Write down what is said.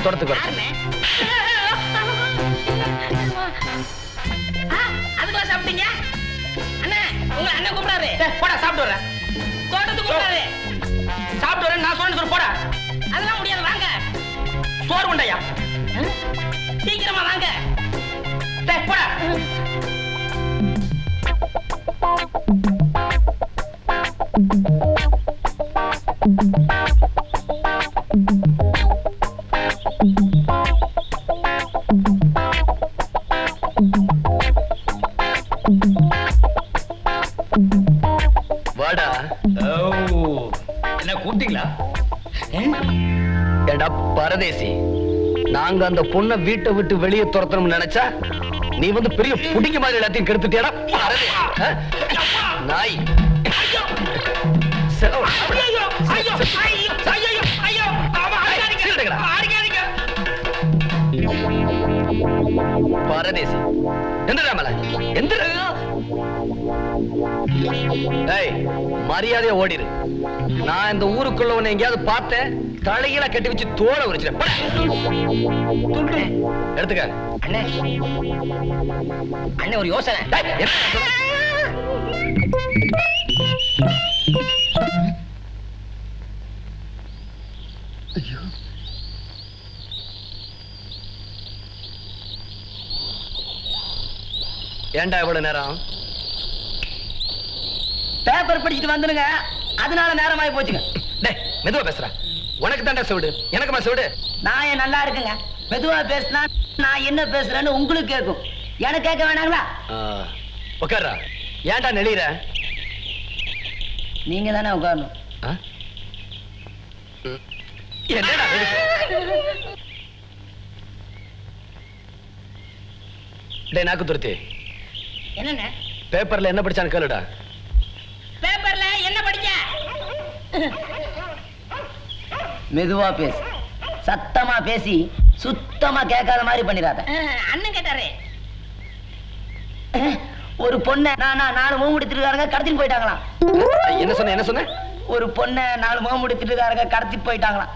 தோட்டத்துக்கு வர. அதுக்குள்ள சாப்பிட்டீங்க அண்ணா? உங்க அண்ணன் கூப்பிடாரு. போடா சாப்பிட்டு வரேன். தோட்டத்துக்கு கூப்பிடாரு. சாப்பிட்டு வரேன் நான் சொன்னேன்னு சொல்லு. போடா. அதெல்லாம் முடியாது, வாங்க. சோறு உண்டையா? சீக்கிரமா வாங்க. போடா. வாடா. என்ன கூப்பிட்டீங்களா? ஏடா பரதேசி, நாங்க அந்த பொண்ணை வீட்டை விட்டு வெளியே துரத்தணும்னு நினைச்சா நீ வந்து பெரிய புடிங்க மாதிரி எல்லாத்தையும் கெடுத்துட்டியாடா நாய். பரதேசி எந்திரா மேல எந்திர. மரியாதையா ஓடிரு. நான் இந்த ஊருக்குள்ள உன்னை எங்கேயாவது பார்த்தேன், தலையில கட்டி வச்சு தோலை உரிச்சிட்டேன். எடுத்துக்க. அண்ணே அண்ணே ஒரு யோசனை. ஏண்டா எவ்வளவு நேரம்? பேப்பர் படிச்சுட்டு வந்துருங்க, அதனால நேரமாயி போச்சுங்க. டேய் மெதுவா பேசுற. உனக்கு தாண்டா செவிடு, எனக்குமா செவிடு? நான் ஏன் நல்லா இருக்குங்க. மெதுவா பேசினா நான் என்ன பேசுறேன்னு உங்களுக்கு கேட்கும், எனக்கு கேட்க வேணாங்களா? உட்கார்றா. ஏன்டா நெளிற? நீங்க தானே உட்காரணும். என்னடா டேய் நாக்கு துருத்தி, என்னண்ணே பேப்பர்ல என்ன படிச்சான்னு கேளுடா. பேப்பர்ல என்ன படிச்ச? மெதுவா பேசு, சத்தமா பேசி சுத்தமா கேட்காத மாதிரி பண்ணிடாத. அண்ணன் கேட்டாரு. ஒரு பொண்ணை நான் 4 முகம் முடித்திருக்காருங்க, கடத்திட்டு போயிட்டாங்களாம். என்ன சொன்ன என்ன சொன்ன? ஒரு பொண்ணை 4 முகம் முடித்திருக்காருங்க, கடத்திட்டு போயிட்டாங்களாம்.